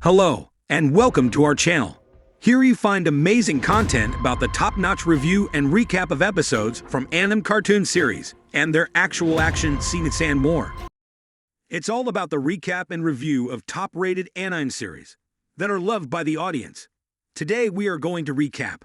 Hello, and welcome to our channel. Here you find amazing content about the top-notch review and recap of episodes from anime cartoon series and their actual action scenes and more. It's all about the recap and review of top-rated anime series that are loved by the audience. Today we are going to recap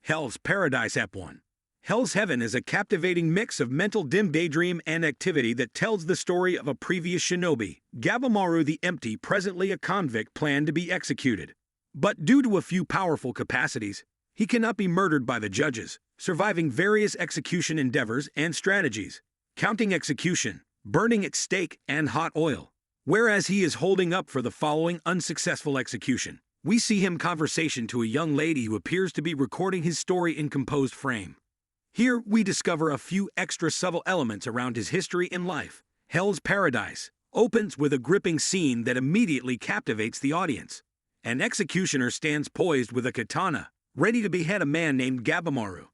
Hell's Paradise Ep 1. Hell's Heaven is a captivating mix of mental dim daydream and activity that tells the story of a previous shinobi, Gabimaru the Empty, presently a convict planned to be executed. But due to a few powerful capacities, he cannot be murdered by the judges, surviving various execution endeavors and strategies, counting execution, burning at stake, and hot oil. Whereas he is holding up for the following unsuccessful execution, we see him conversation to a young lady who appears to be recording his story in composed frame. Here, we discover a few extra subtle elements around his history and life. Hell's Paradise opens with a gripping scene that immediately captivates the audience. An executioner stands poised with a katana, ready to behead a man named Gabimaru.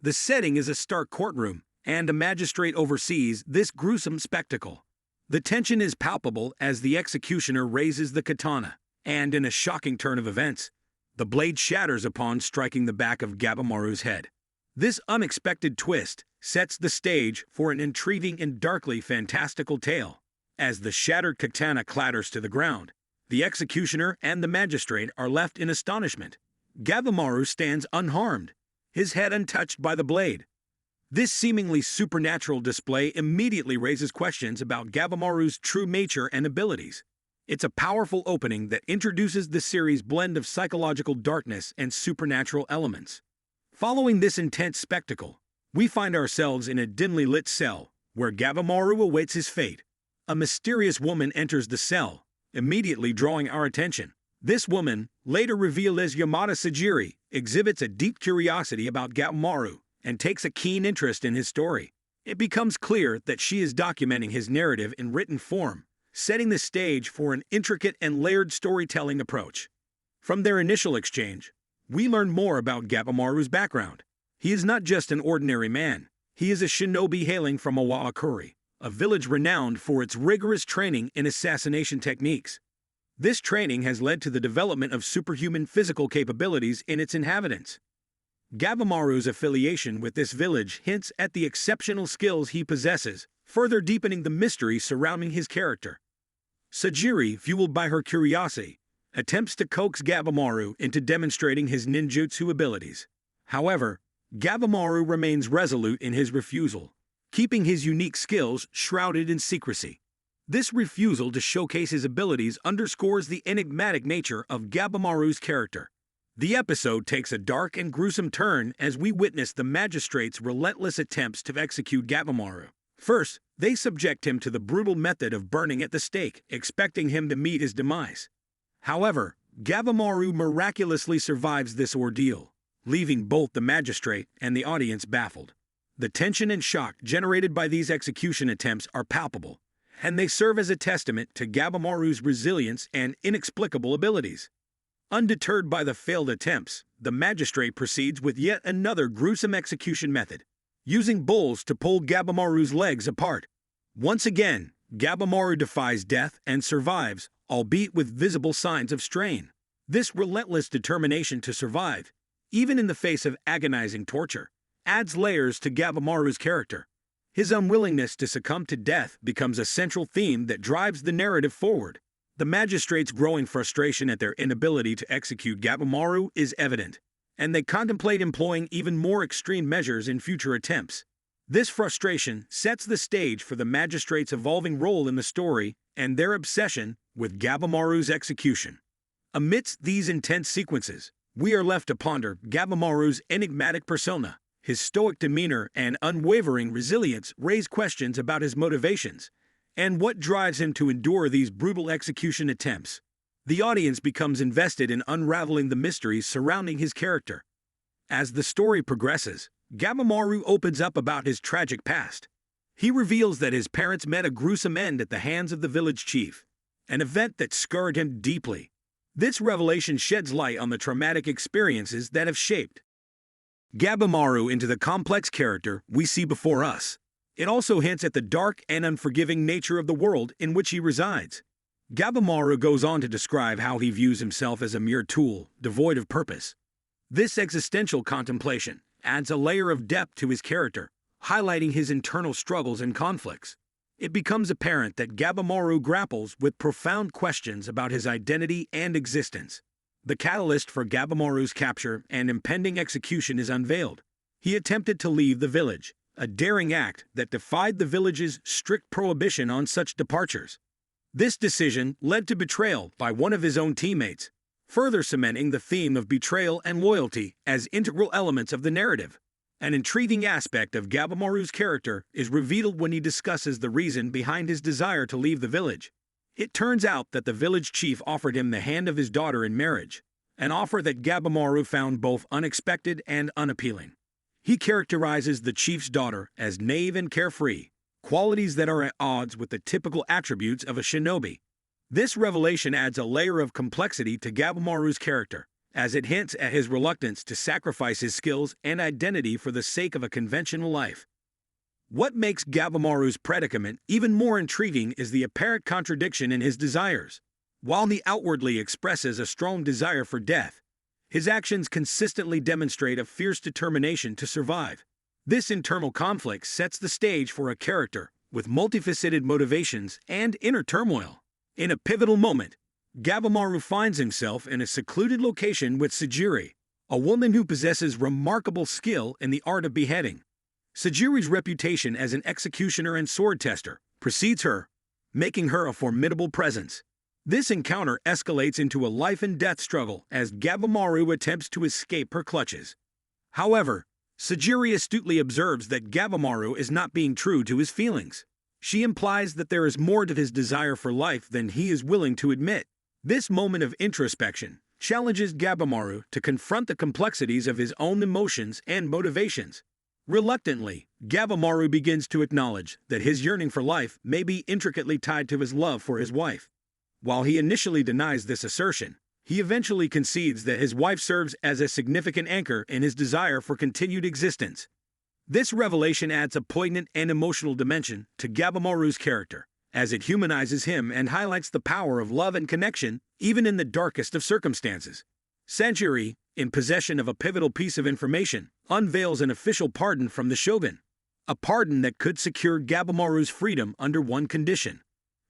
The setting is a stark courtroom, and a magistrate oversees this gruesome spectacle. The tension is palpable as the executioner raises the katana, and in a shocking turn of events, the blade shatters upon striking the back of Gabimaru's head. This unexpected twist sets the stage for an intriguing and darkly fantastical tale. As the shattered katana clatters to the ground, the executioner and the magistrate are left in astonishment. Gabimaru stands unharmed, his head untouched by the blade. This seemingly supernatural display immediately raises questions about Gabimaru's true nature and abilities. It's a powerful opening that introduces the series' blend of psychological darkness and supernatural elements. Following this intense spectacle, we find ourselves in a dimly lit cell, where Gabimaru awaits his fate. A mysterious woman enters the cell, immediately drawing our attention. This woman, later revealed as Yamada Sajiri, exhibits a deep curiosity about Gabimaru and takes a keen interest in his story. It becomes clear that she is documenting his narrative in written form, setting the stage for an intricate and layered storytelling approach. From their initial exchange, we learn more about Gabimaru's background. He is not just an ordinary man. He is a shinobi hailing from Iwagakure, a village renowned for its rigorous training in assassination techniques. This training has led to the development of superhuman physical capabilities in its inhabitants. Gabimaru's affiliation with this village hints at the exceptional skills he possesses, further deepening the mystery surrounding his character. Sajiri, fueled by her curiosity, attempts to coax Gabimaru into demonstrating his ninjutsu abilities. However, Gabimaru remains resolute in his refusal, keeping his unique skills shrouded in secrecy. This refusal to showcase his abilities underscores the enigmatic nature of Gabimaru's character. The episode takes a dark and gruesome turn as we witness the magistrate's relentless attempts to execute Gabimaru. First, they subject him to the brutal method of burning at the stake, expecting him to meet his demise. However, Gabimaru miraculously survives this ordeal, leaving both the magistrate and the audience baffled. The tension and shock generated by these execution attempts are palpable, and they serve as a testament to Gabimaru's resilience and inexplicable abilities. Undeterred by the failed attempts, the magistrate proceeds with yet another gruesome execution method, using bulls to pull Gabimaru's legs apart. Once again, Gabimaru defies death and survives, albeit with visible signs of strain. This relentless determination to survive, even in the face of agonizing torture, adds layers to Gabimaru's character. His unwillingness to succumb to death becomes a central theme that drives the narrative forward. The magistrate's growing frustration at their inability to execute Gabimaru is evident, and they contemplate employing even more extreme measures in future attempts. This frustration sets the stage for the magistrate's evolving role in the story and their obsession with Gabimaru's execution. Amidst these intense sequences, we are left to ponder Gabimaru's enigmatic persona. His stoic demeanor and unwavering resilience raise questions about his motivations and what drives him to endure these brutal execution attempts. The audience becomes invested in unraveling the mysteries surrounding his character. As the story progresses, Gabimaru opens up about his tragic past. He reveals that his parents met a gruesome end at the hands of the village chief, an event that scarred him deeply. This revelation sheds light on the traumatic experiences that have shaped Gabimaru into the complex character we see before us. It also hints at the dark and unforgiving nature of the world in which he resides. Gabimaru goes on to describe how he views himself as a mere tool, devoid of purpose. This existential contemplation adds a layer of depth to his character, highlighting his internal struggles and conflicts. It becomes apparent that Gabimaru grapples with profound questions about his identity and existence. The catalyst for Gabimaru's capture and impending execution is unveiled. He attempted to leave the village, a daring act that defied the village's strict prohibition on such departures. This decision led to betrayal by one of his own teammates, further cementing the theme of betrayal and loyalty as integral elements of the narrative. An intriguing aspect of Gabimaru's character is revealed when he discusses the reason behind his desire to leave the village. It turns out that the village chief offered him the hand of his daughter in marriage, an offer that Gabimaru found both unexpected and unappealing. He characterizes the chief's daughter as naive and carefree, qualities that are at odds with the typical attributes of a shinobi. This revelation adds a layer of complexity to Gabimaru's character, as it hints at his reluctance to sacrifice his skills and identity for the sake of a conventional life. What makes Gabimaru's predicament even more intriguing is the apparent contradiction in his desires. While he outwardly expresses a strong desire for death, his actions consistently demonstrate a fierce determination to survive. This internal conflict sets the stage for a character with multifaceted motivations and inner turmoil. In a pivotal moment, Gabimaru finds himself in a secluded location with Sujiri, a woman who possesses remarkable skill in the art of beheading. Sujiri's reputation as an executioner and sword tester precedes her, making her a formidable presence. This encounter escalates into a life-and-death struggle as Gabimaru attempts to escape her clutches. However, Sujiri astutely observes that Gabimaru is not being true to his feelings. She implies that there is more to his desire for life than he is willing to admit. This moment of introspection challenges Gabimaru to confront the complexities of his own emotions and motivations. Reluctantly, Gabimaru begins to acknowledge that his yearning for life may be intricately tied to his love for his wife. While he initially denies this assertion, he eventually concedes that his wife serves as a significant anchor in his desire for continued existence. This revelation adds a poignant and emotional dimension to Gabimaru's character, as it humanizes him and highlights the power of love and connection, even in the darkest of circumstances. Sanjiri, in possession of a pivotal piece of information, unveils an official pardon from the shogun, a pardon that could secure Gabimaru's freedom under one condition.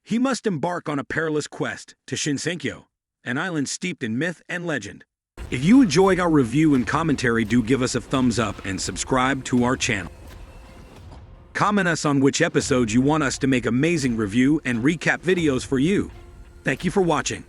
He must embark on a perilous quest to Shinsenkyo, an island steeped in myth and legend. If you enjoyed our review and commentary, do give us a thumbs up and subscribe to our channel. Comment us on which episodes you want us to make amazing review and recap videos for you. Thank you for watching.